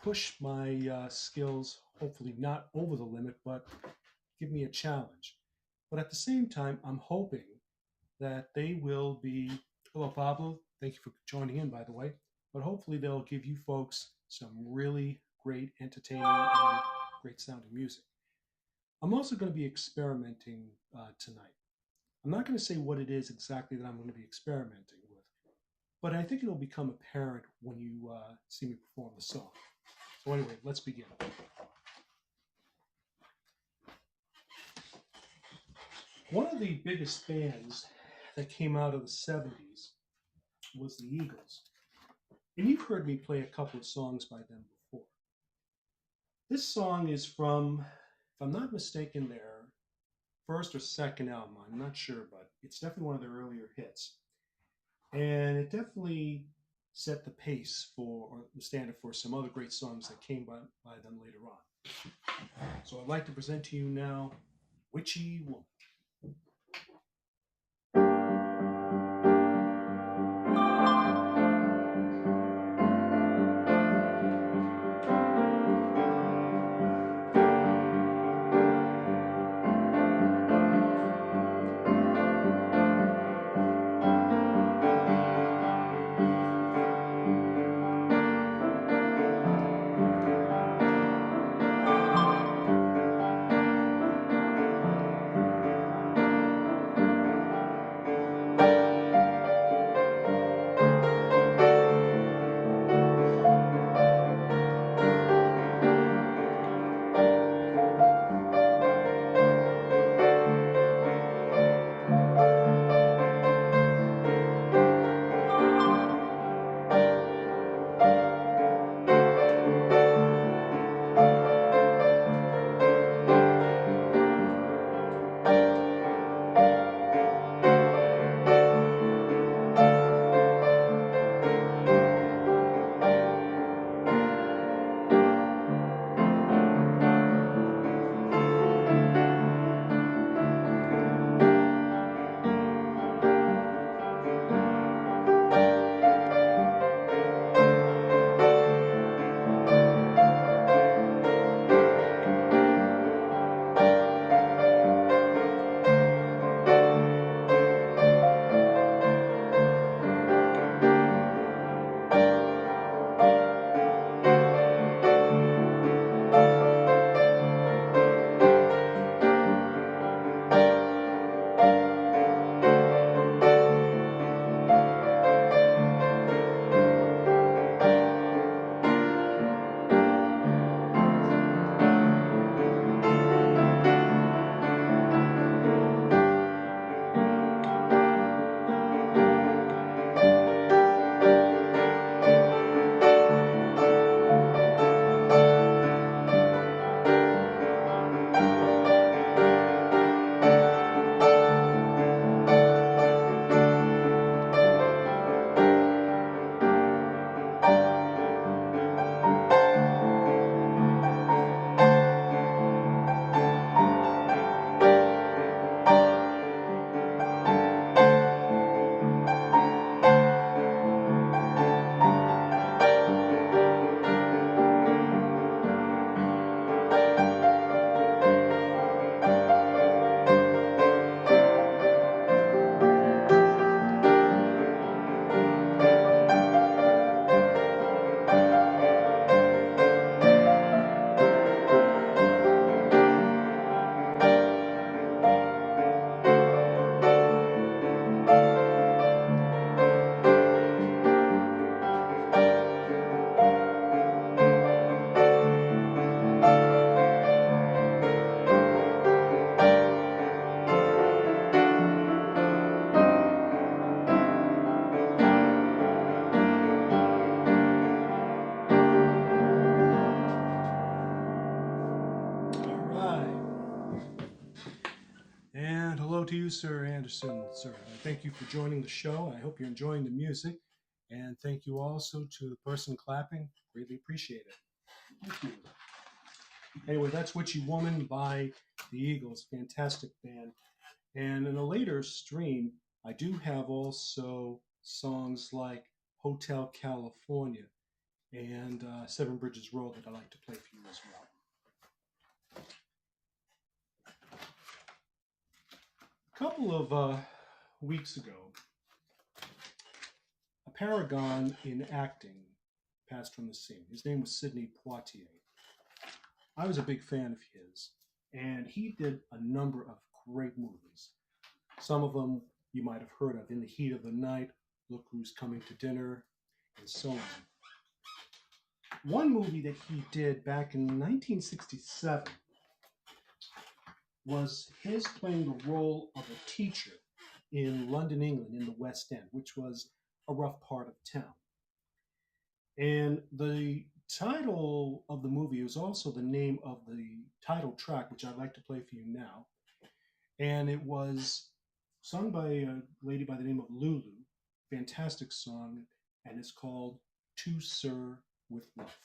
push my skills, hopefully not over the limit, but give me a challenge. But at the same time, I'm hoping that they will be, hello, Pablo, thank you for joining in, by the way, but hopefully they'll give you folks some really great entertaining and great sounding music. I'm also going to be experimenting tonight. I'm not going to say what it is exactly that I'm going to be experimenting with, but I think it'll become apparent when you see me perform the song. So anyway, let's begin. One of the biggest bands that came out of the 70s was the Eagles. And you've heard me play a couple of songs by them before. This song is from, if I'm not mistaken, their first or second album. I'm not sure, but it's definitely one of their earlier hits. And it definitely set the pace for, or the standard for some other great songs that came by them later on. So I'd like to present to you now, Witchy Woman. And hello to you, Sir Anderson, sir. Thank you for joining the show. I hope you're enjoying the music. And thank you also to the person clapping. Greatly appreciate it. Thank you. Anyway, that's Witchy Woman by the Eagles. Fantastic band. And in a later stream, I do have also songs like Hotel California. and Seven Bridges Road that I like to play for you as well. A couple of weeks ago, a paragon in acting passed from the scene. His name was Sidney Poitier. I was a big fan of his, and he did a number of great movies. Some of them you might have heard of: In the Heat of the Night, Look Who's Coming to Dinner, and so on. One movie that he did back in 1967 was his playing the role of a teacher in London, England, in the West End, which was a rough part of town. And the title of the movie is also the name of the title track, which I'd like to play for you now. And it was sung by a lady by the name of Lulu. Fantastic song, and it's called To Sir with Love.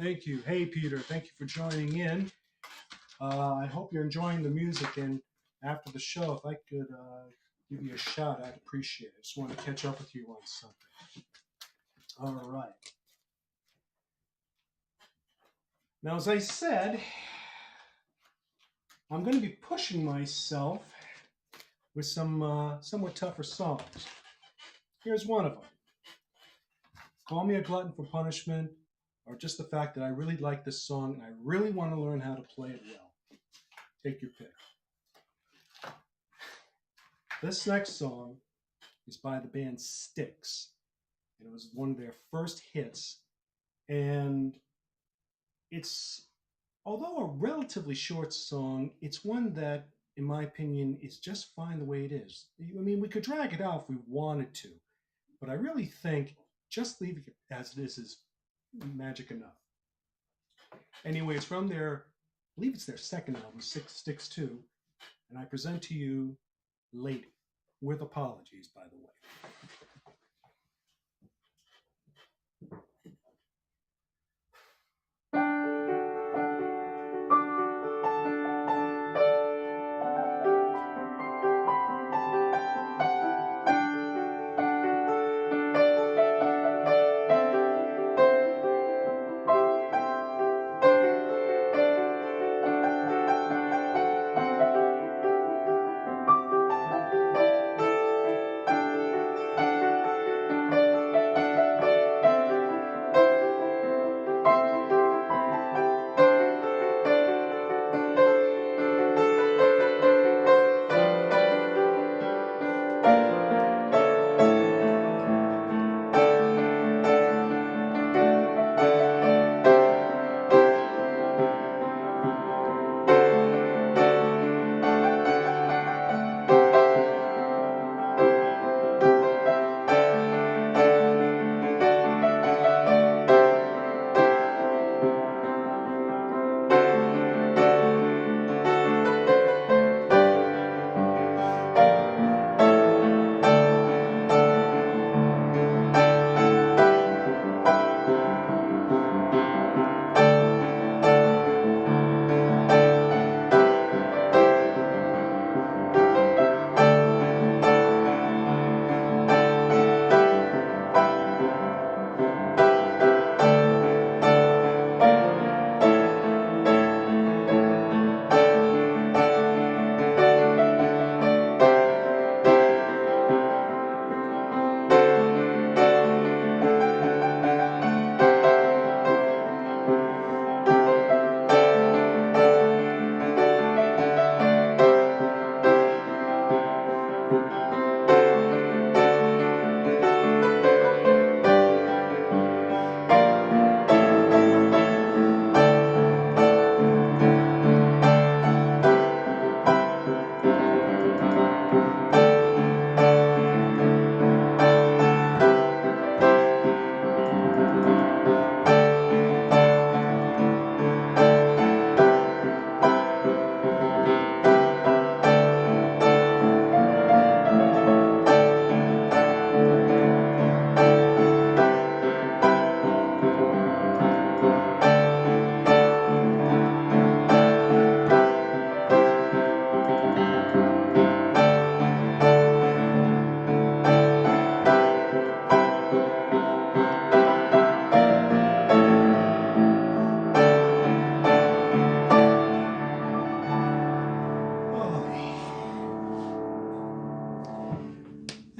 Thank you. Hey, Peter, thank you for joining in. I hope you're enjoying the music, and after the show, if I could give you a shout, I'd appreciate it. I just want to catch up with you on something. All right. Now, as I said, I'm going to be pushing myself with some somewhat tougher songs. Here's one of them. Call Me a Glutton for Punishment, or just the fact that I really like this song and I really want to learn how to play it well. Take your pick. This next song is by the band Styx. It was one of their first hits, and it's, although a relatively short song, it's one that, in my opinion, is just fine the way it is. I mean, we could drag it out if we wanted to, but I really think just leaving it as it is magic enough. Anyway, it's from their, I believe it's their second album, Six Sticks 2, and I present to you Lady, with apologies, by the way.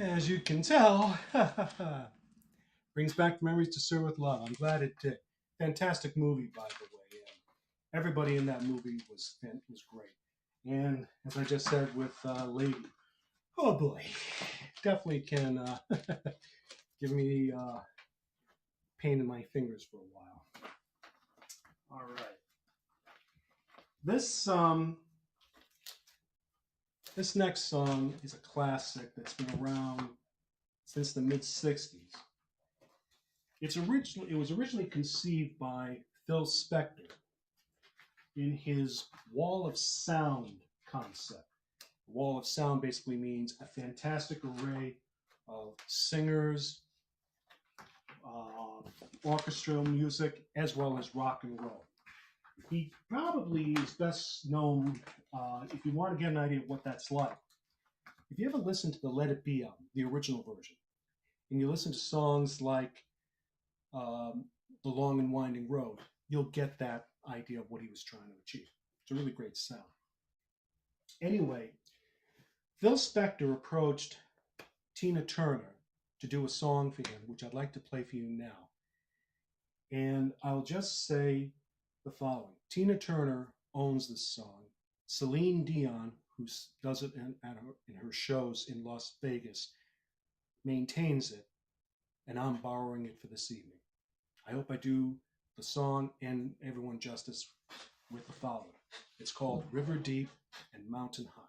As you can tell, brings back memories to Sir with Love. I'm glad it did. Fantastic movie, by the way. Everybody in that movie was great. And as I just said with Lady, oh boy, definitely can give me pain in my fingers for a while. All right. This next song is a classic that's been around since the mid-'60s. It was originally conceived by Phil Spector in his wall of sound concept. The wall of sound basically means a fantastic array of singers, orchestral music, as well as rock and roll. He probably is best known, if you want to get an idea of what that's like, if you ever listen to the Let It Be album, the original version, and you listen to songs like The Long and Winding Road, you'll get that idea of what he was trying to achieve. It's a really great sound. Anyway, Phil Spector approached Tina Turner to do a song for him, which I'd like to play for you now. And I'll just say the following. Tina Turner owns this song. Celine Dion, who does it in her shows in Las Vegas, maintains it, and I'm borrowing it for this evening. I hope I do the song and everyone justice with the following. It's called River Deep and Mountain High.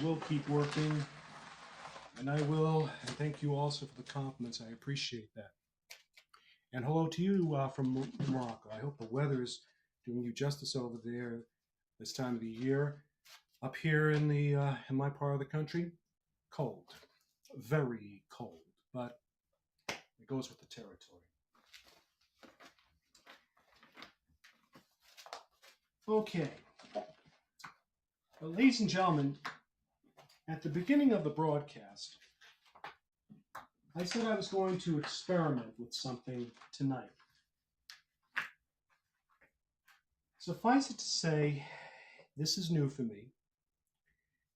will keep working, and I will. And thank you also for the compliments. I appreciate that. And hello to you from Morocco. I hope the weather is doing you justice over there this time of the year. Up here in my part of the country, cold, very cold, but it goes with the territory. Okay, well, ladies and gentlemen, at the beginning of the broadcast, I said I was going to experiment with something tonight. Suffice it to say, this is new for me.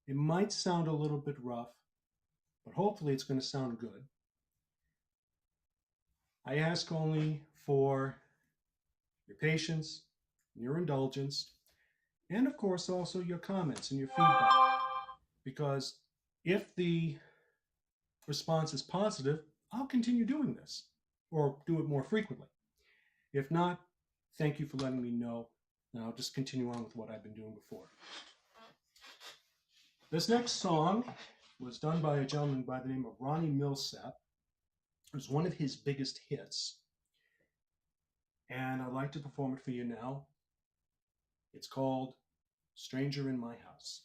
It might sound a little bit rough, but hopefully it's going to sound good. I ask only for your patience, your indulgence, and of course also your comments and your feedback. Because if the response is positive, I'll continue doing this or do it more frequently. If not, thank you for letting me know, and I'll just continue on with what I've been doing before. This next song was done by a gentleman by the name of Ronnie Milsap. It was one of his biggest hits, and I'd like to perform it for you now. It's called Stranger in My House.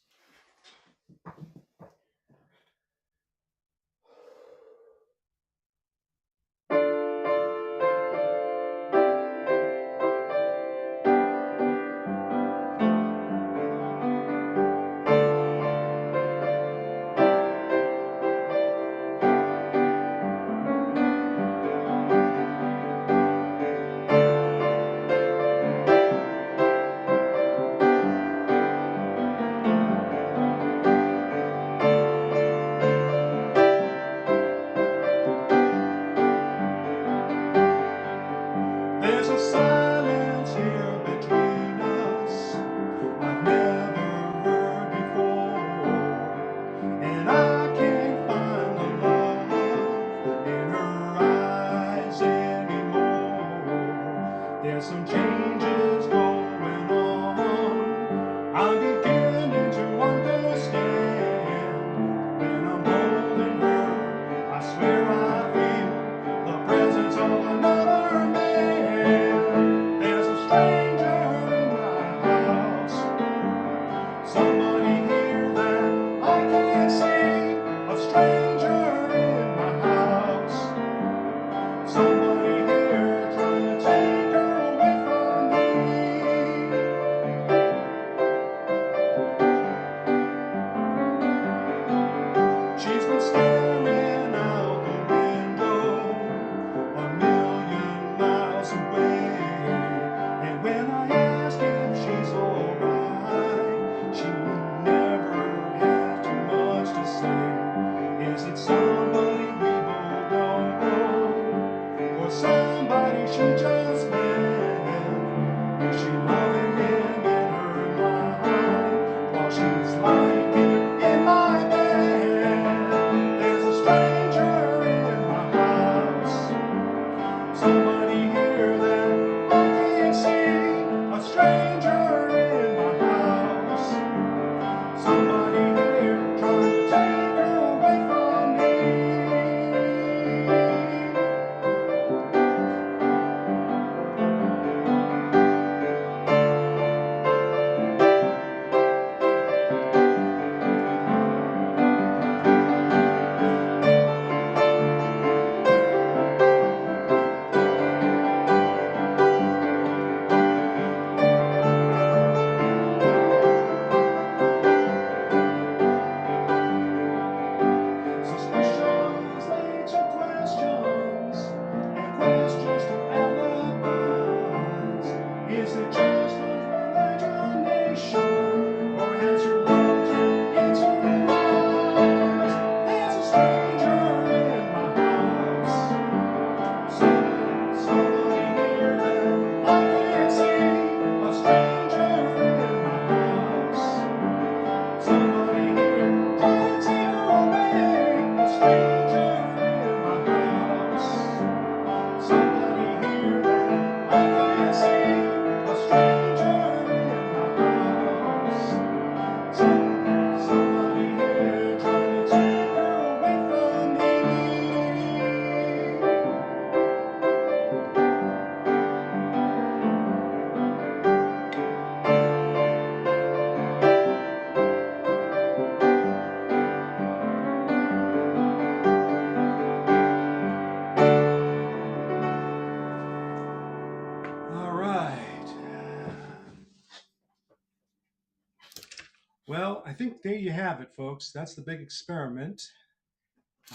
think there you have it, folks. That's the big experiment.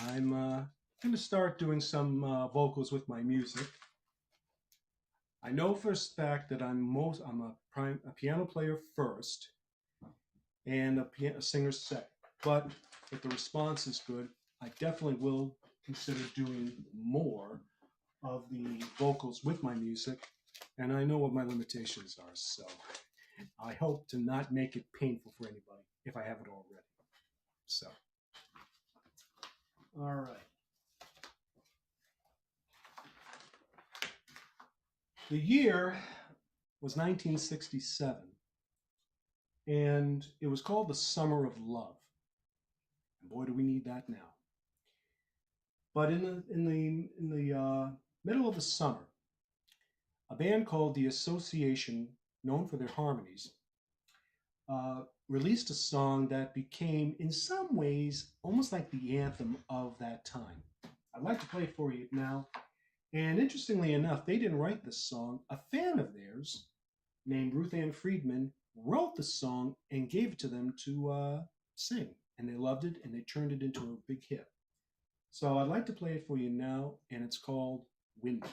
I'm going to start doing some vocals with my music. I know for a fact that I'm a piano player first and a singer second. But if the response is good, I definitely will consider doing more of the vocals with my music. And I know what my limitations are, so I hope to not make it painful for anybody if I haven't already. So, all right. The year was 1967, and it was called the Summer of Love. And boy, do we need that now. But in the middle of the summer, a band called the Association, known for their harmonies, released a song that became, in some ways, almost like the anthem of that time. I'd like to play it for you now. And interestingly enough, they didn't write this song. A fan of theirs, named Ruth Ann Friedman, wrote the song and gave it to them to sing. And they loved it, and they turned it into a big hit. So I'd like to play it for you now, and it's called Wind.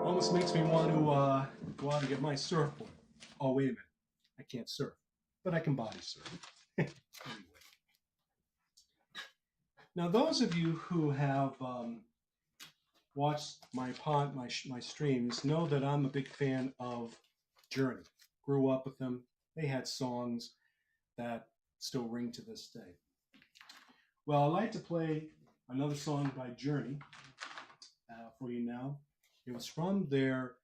Almost makes me want to go out and get my surfboard. Oh, wait a minute. I can't surf, but I can body surf. Anyway. Now, those of you who have watched my streams know that I'm a big fan of Journey. Grew up with them. They had songs that still ring to this day. Well, I'd like to play another song by Journey for you now. It was from their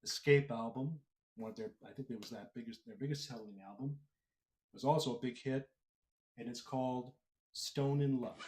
Escape album. I think it was their biggest selling album. It was also a big hit, and it's called Stone in Love.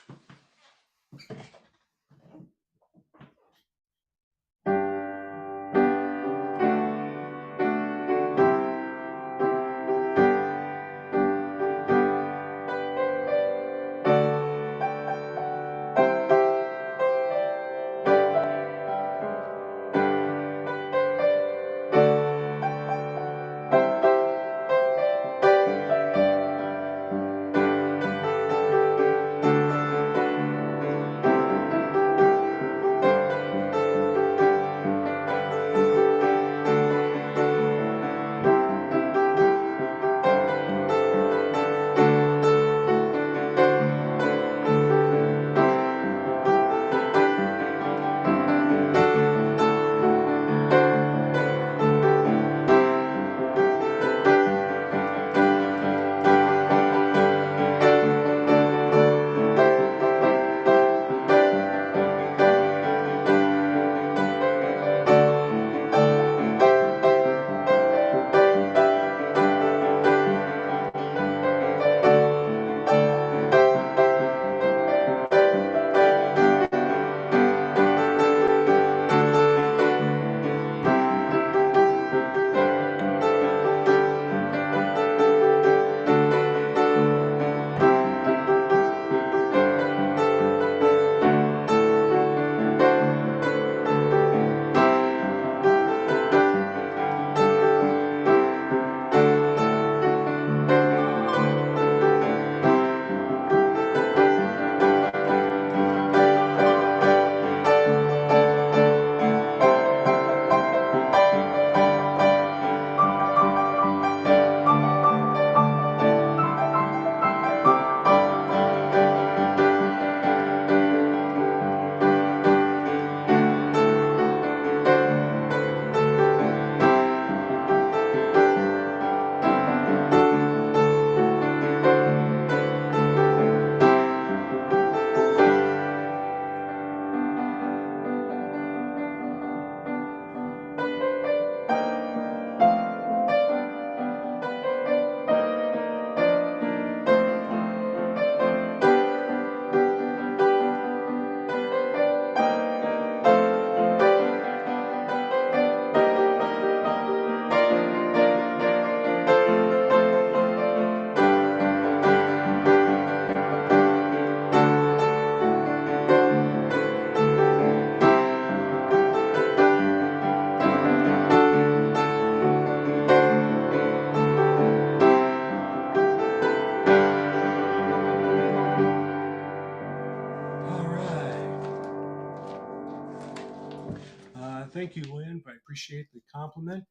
thank you, Lynn. I appreciate the compliment.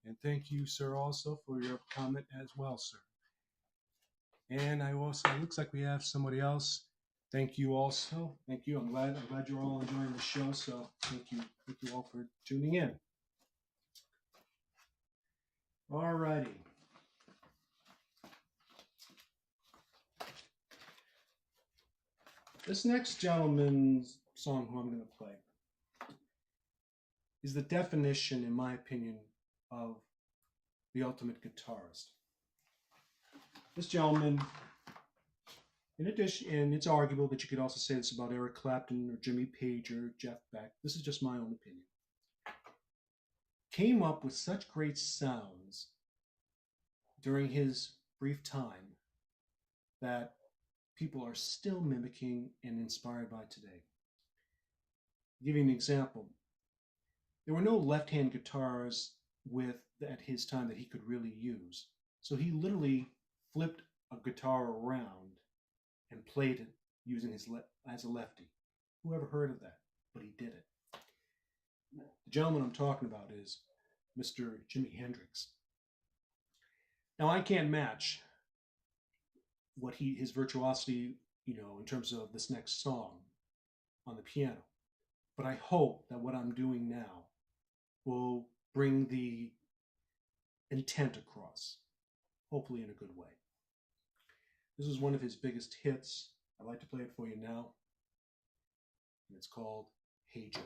And thank you, sir, also for your comment as well, sir. And I also, it looks like we have somebody else. Thank you also. Thank you. I'm glad you're all enjoying the show. So thank you all for tuning in. All righty. This next gentleman's song who I'm going to play is the definition, in my opinion, of the ultimate guitarist. This gentleman, in addition, and it's arguable that you could also say this about Eric Clapton or Jimmy Page or Jeff Beck. This is just my own opinion. Came up with such great sounds during his brief time that people are still mimicking and inspired by today. I'll give you an example. There were no left-hand guitars at his time that he could really use. So he literally flipped a guitar around and played it using as a lefty. Who ever heard of that? But he did it. The gentleman I'm talking about is Mr. Jimi Hendrix. Now I can't match what his virtuosity, in terms of this next song on the piano. But I hope that what I'm doing now will bring the intent across, hopefully in a good way. This is one of his biggest hits. I'd like to play it for you now. And it's called Hey Joe.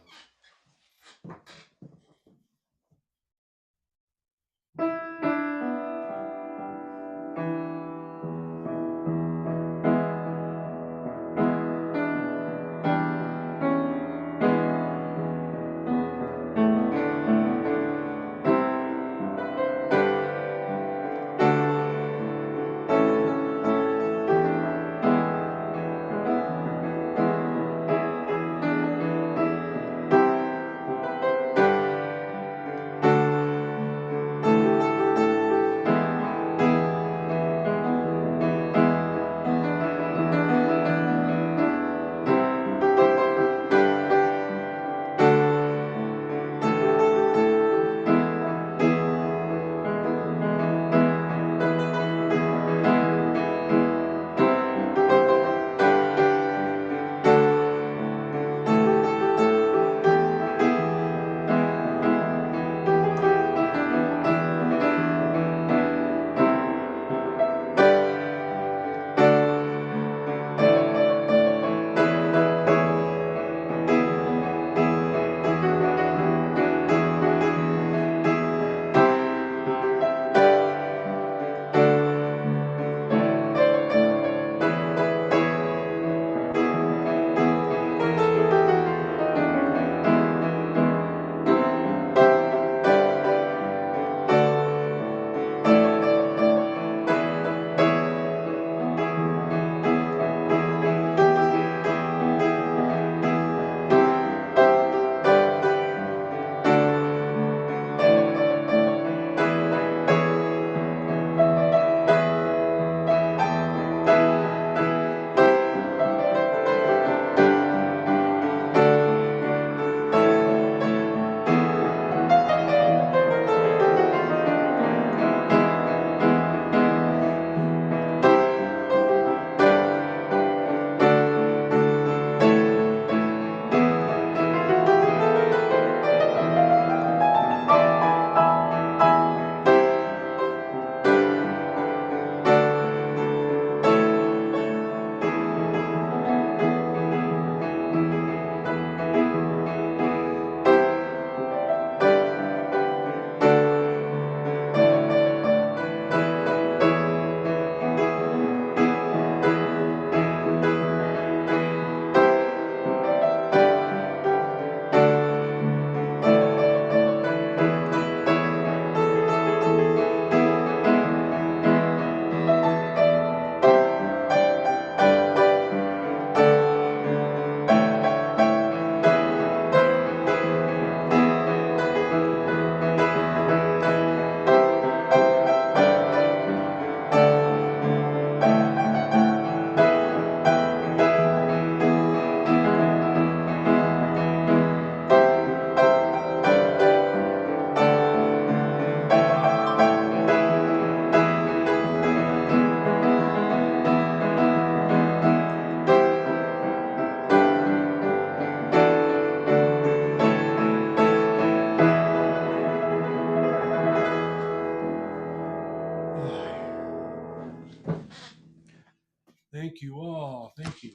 Thank you all. Thank you.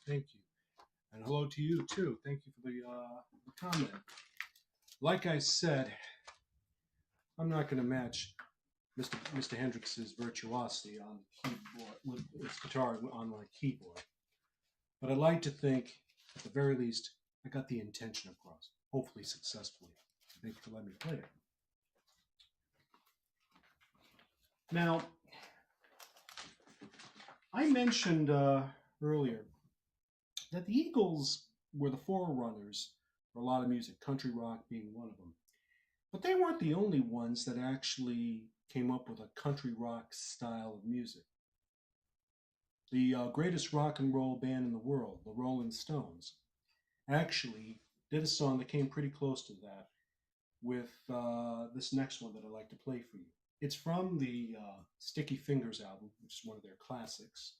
Thank you. And hello to you too. Thank you for the comment. Like I said, I'm not going to match Mr. Hendrix's virtuosity on the keyboard with his guitar on my keyboard, but I'd like to think, at the very least, I got the intention across, hopefully successfully. Thank you for letting me play it. Now, I mentioned earlier that the Eagles were the forerunners for a lot of music, country rock being one of them. But they weren't the only ones that actually came up with a country rock style of music. The greatest rock and roll band in the world, the Rolling Stones, actually did a song that came pretty close to that with this next one that I'd like to play for you. It's from the Sticky Fingers album, which is one of their classics,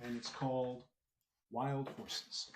and it's called Wild Horses.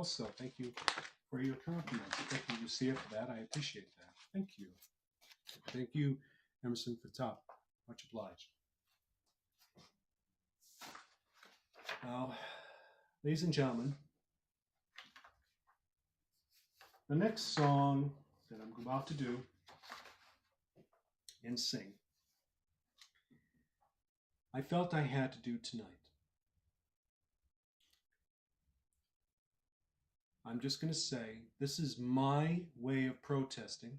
also. Thank you for your compliments. Thank you, Lucia, for that. I appreciate that. Thank you. Thank you, Emerson, for top. Much obliged. Now, ladies and gentlemen, the next song that I'm about to do and sing, I felt I had to do tonight. I'm just going to say this is my way of protesting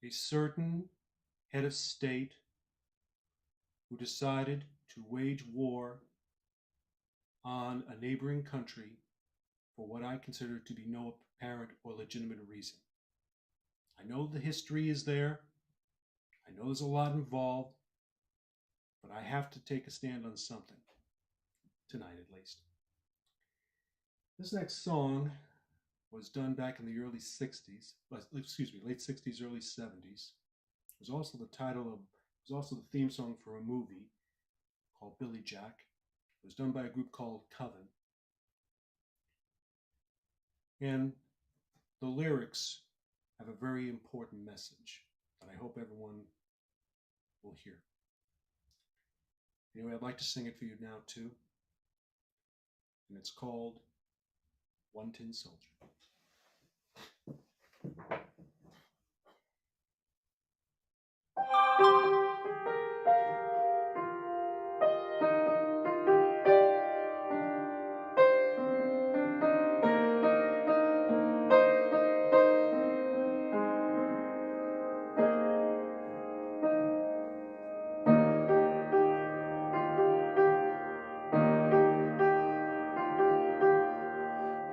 a certain head of state who decided to wage war on a neighboring country for what I consider to be no apparent or legitimate reason. I know the history is there. I know there's a lot involved, but I have to take a stand on something, tonight at least. This next song was done back in the early 60s, late 60s, early 70s. It was also the theme song for a movie called Billy Jack. It was done by a group called Coven. And the lyrics have a very important message that I hope everyone will hear. Anyway, I'd like to sing it for you now too. And it's called One Tin Soldier.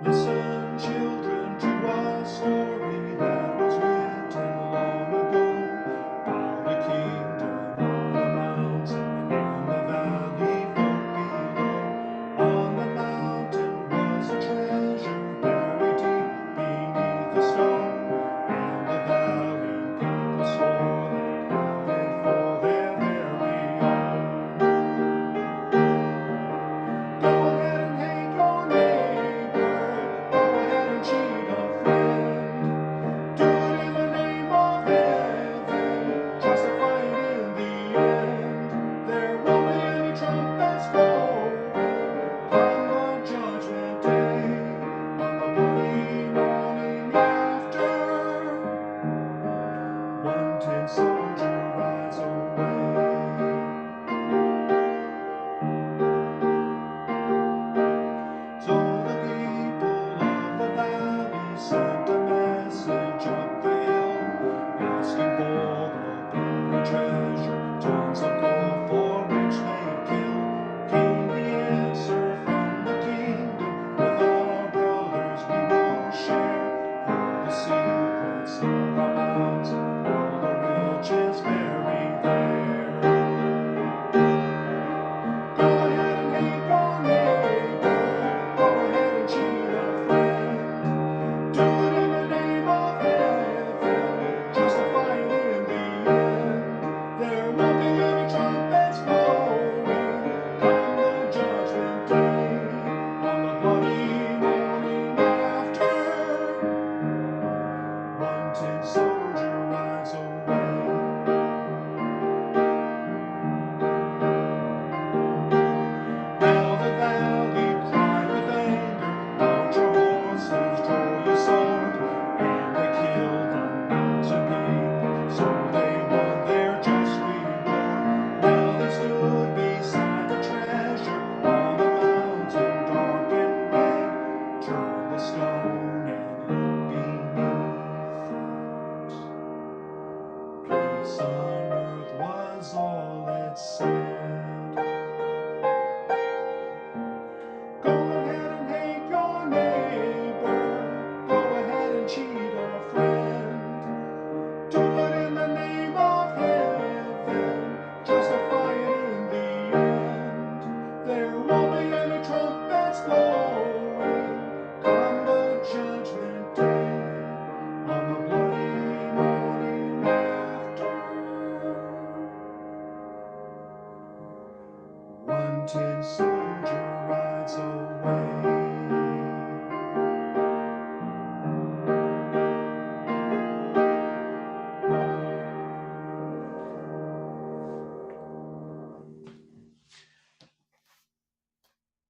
Listen, children, to a story that was written long ago about a king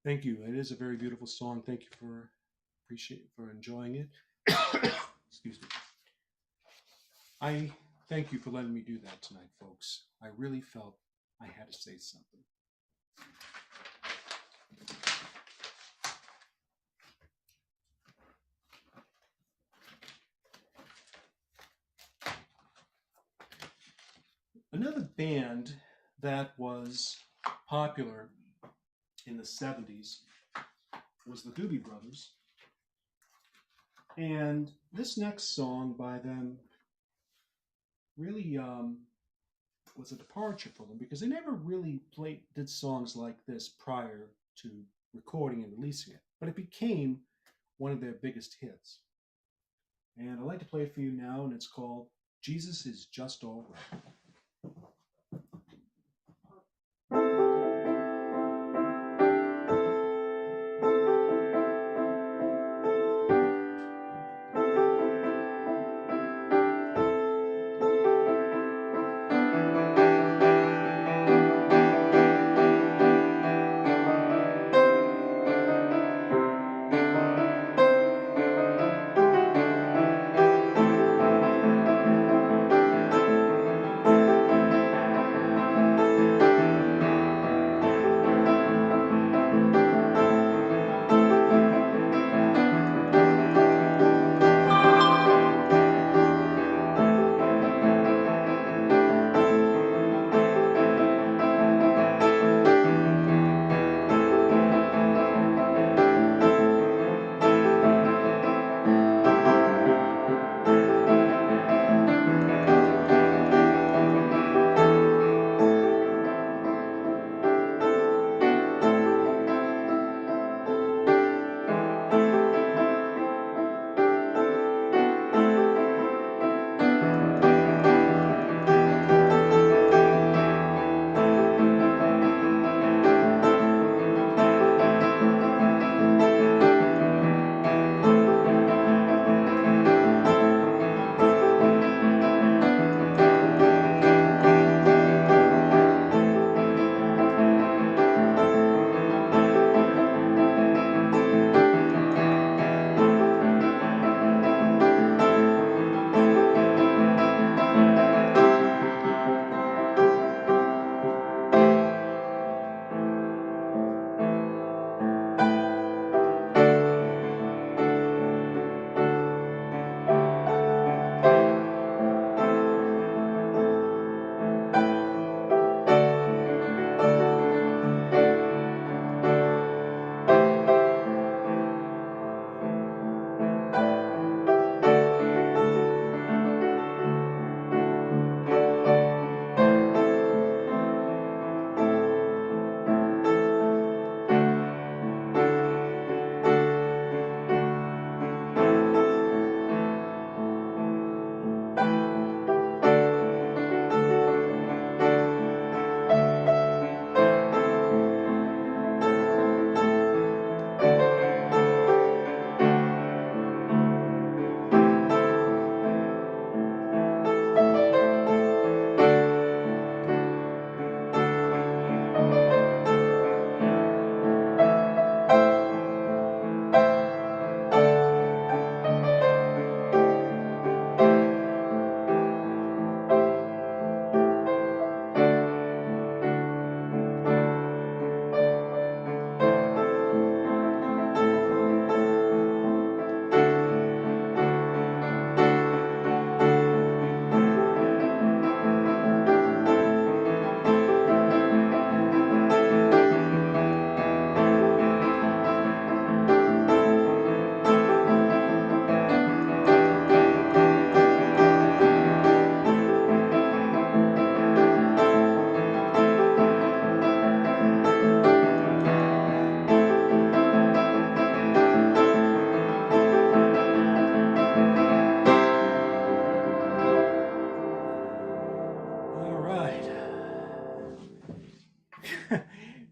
Thank you. It is a very beautiful song. Thank you for enjoying it. Excuse me. I thank you for letting me do that tonight, folks. I really felt I had to say something. Another band that was popular in the 70s was the Doobie Brothers. And this next song by them really was a departure for them because they never really did songs like this prior to recording and releasing it. But it became one of their biggest hits. And I'd like to play it for you now, and it's called Jesus is Just All Right.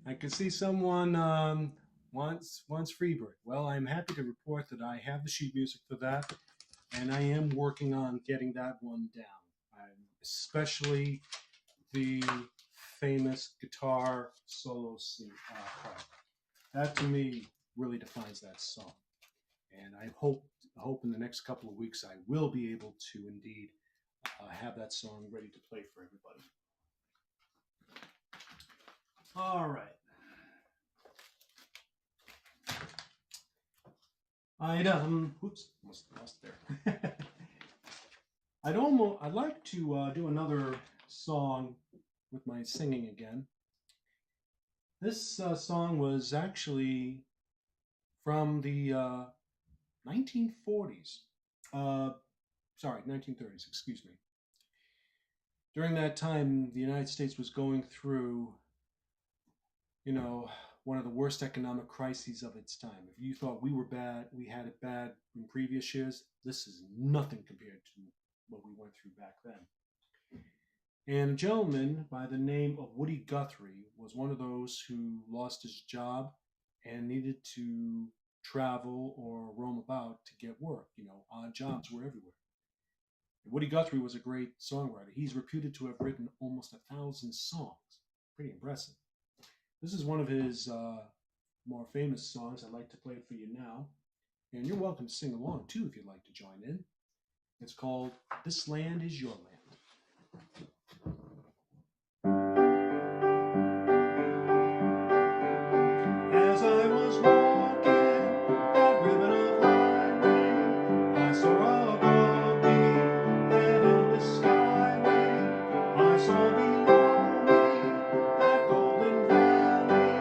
I can see someone wants Freebird. Well, I'm happy to report that I have the sheet music for that, and I am working on getting that one down. Especially the famous guitar solo part. That to me really defines that song. And I hope in the next couple of weeks I will be able to indeed have that song ready to play for everybody. All right. Oops, almost lost there. I'd like to do another song with my singing again. This song was actually from the 1940s. 1930s, excuse me. During that time, the United States was going through, one of the worst economic crises of its time. If you thought we had it bad in previous years, this is nothing compared to what we went through back then. And a gentleman by the name of Woody Guthrie was one of those who lost his job and needed to travel or roam about to get work. Odd jobs were everywhere. Woody Guthrie was a great songwriter. He's reputed to have written almost 1,000 songs. Pretty impressive. This is one of his more famous songs. I'd like to play it for you now. And you're welcome to sing along, too, if you'd like to join in. It's called This Land Is Your Land. As I was walking that ribbon of highway, I saw above me that endless skyway. I saw below me that golden valley.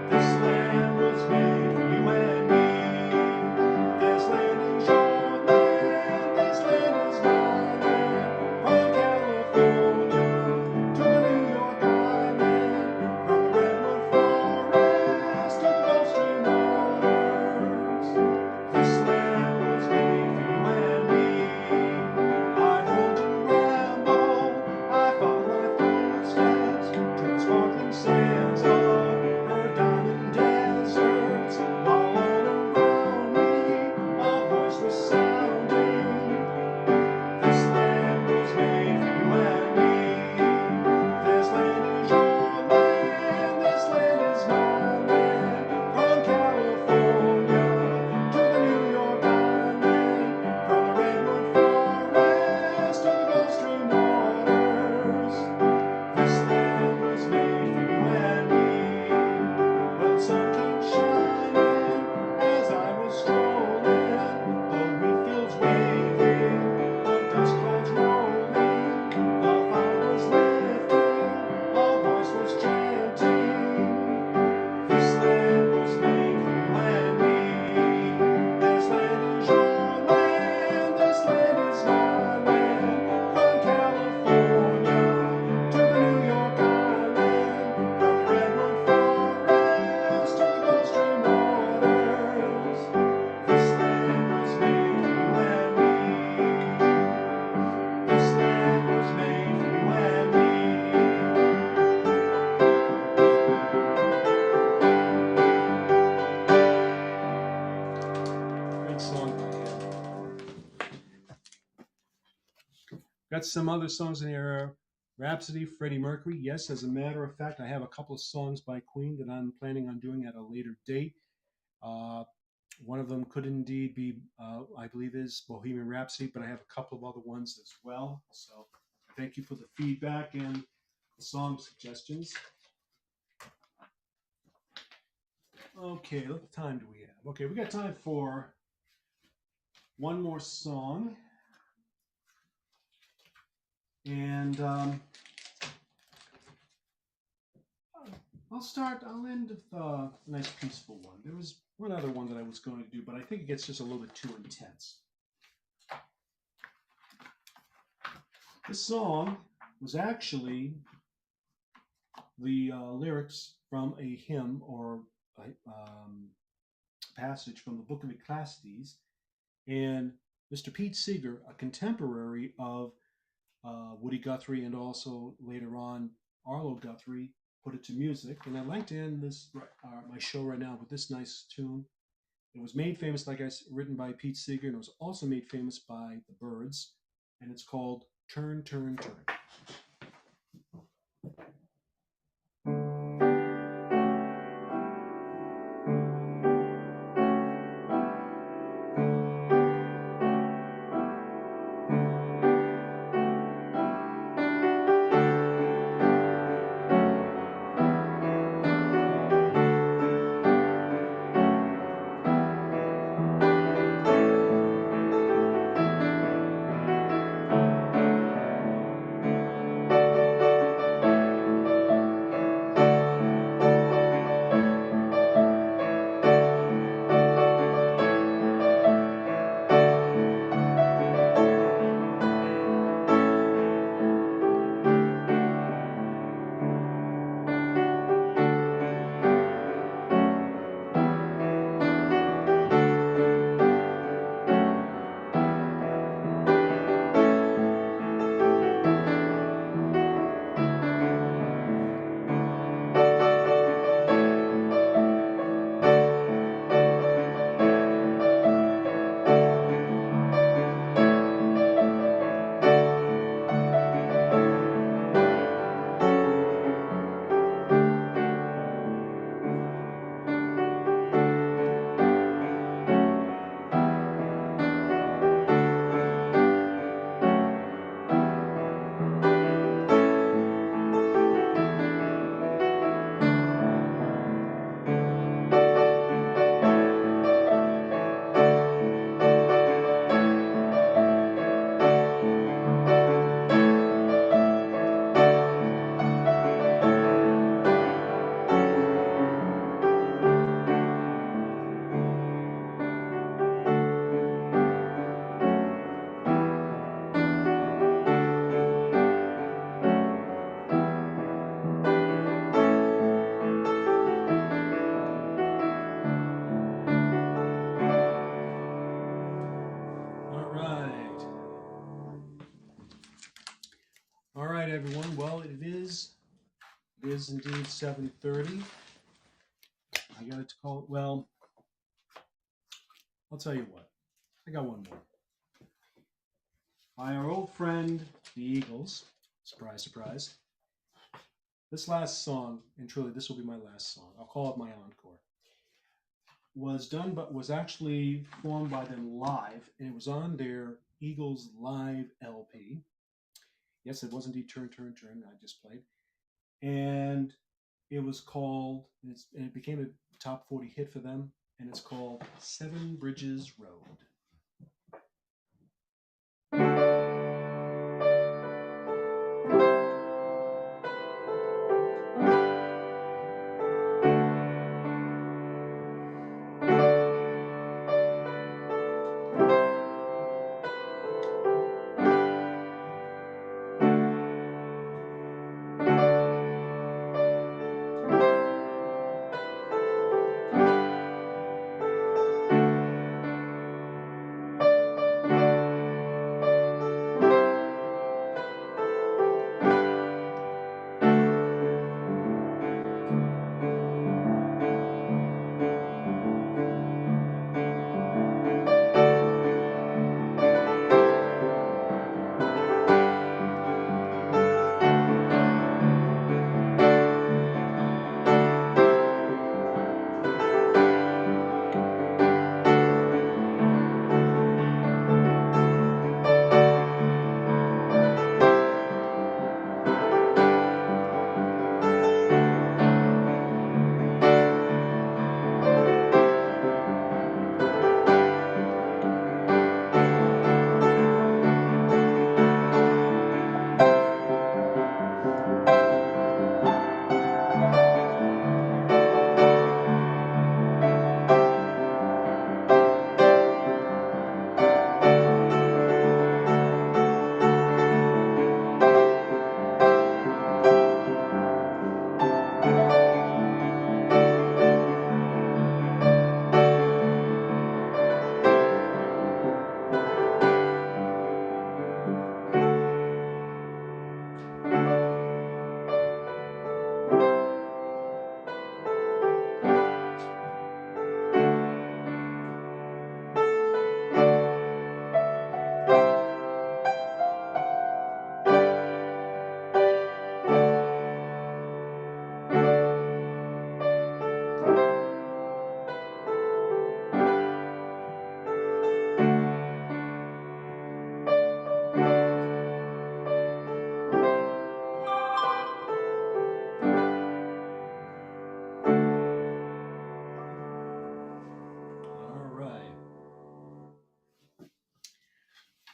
This land was made for you and me. This land is your land. This land is my land. From California to the New York Island, from the redwood forest to the Gulf Stream waters. This land was made for you and me. I roamed to ramble, I followed my footsteps to the sparkling sands of her diamond deserts, while all around me a voice was sounding. This land was made for you and me. This land is your land. This land is my land. From California to the New York Island, from the redwood forest to the Gulf Stream waters. This land was made for you and me. Well, the sun came shining as I was strolling, the wheat fields waving, the dust clouds rolling, the fire was lifting, a voice was chanting. This land was made for you and me. This land is your land. This land is my land. From California to the New York Island, from the redwood forest to the Gulf Stream waters. This land was made for you and me. This land was made for you and me. Great song by him. Got some other songs in here. Rhapsody, Freddie Mercury. Yes, as a matter of fact, I have a couple of songs by Queen that I'm planning on doing at a later date. One of them could indeed be, I believe, is Bohemian Rhapsody, but I have a couple of other ones as well. So thank you for the feedback and the song suggestions. Okay, what time do we have? Okay, we got time for one more song. And I'll end with a nice peaceful one. There was one other one that I was going to do, but I think it gets just a little bit too intense. This song was actually the lyrics from a hymn or a passage from the book of Ecclesiastes, and Mr. Pete Seeger, a contemporary of Woody Guthrie and also later on Arlo Guthrie, put it to music. And I'd like to end this my show right now with this nice tune. It was made famous, like I said, written by Pete Seeger, and it was also made famous by the Byrds, and it's called Turn, Turn, Turn. right, everyone. Well, it is indeed 7:30. I got to call it. Well, I'll tell you what. I got one more. By our old friend, the Eagles. Surprise, surprise. This last song, and truly this will be my last song, I'll call it my encore, was done, but was actually formed by them live, and it was on their Eagles Live LP. Yes, it was indeed Turn, Turn, Turn, I just played. And it was called, and it became a top 40 hit for them, and it's called Seven Bridges Road.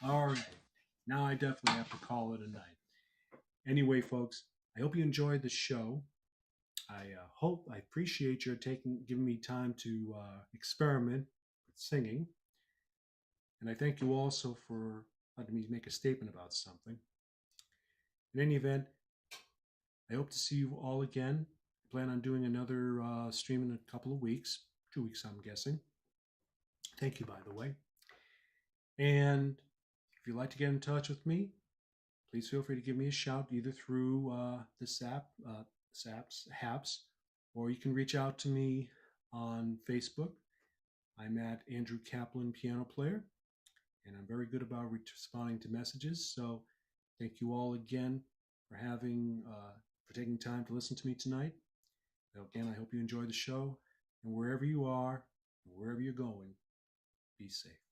All right. Now I definitely have to call it a night. Anyway, folks, I hope you enjoyed the show. I appreciate your giving me time to experiment with singing, and I thank you also for letting me make a statement about something. In any event, I hope to see you all again. I plan on doing another stream in a couple of weeks, 2 weeks, I'm guessing. Thank you, by the way. And if you'd like to get in touch with me, please feel free to give me a shout either through this apps, or you can reach out to me on Facebook. I'm at Andrew Kaplan, piano player, and I'm very good about responding to messages. So thank you all again for taking time to listen to me tonight. Again, I hope you enjoy the show, and wherever you are, wherever you're going, be safe.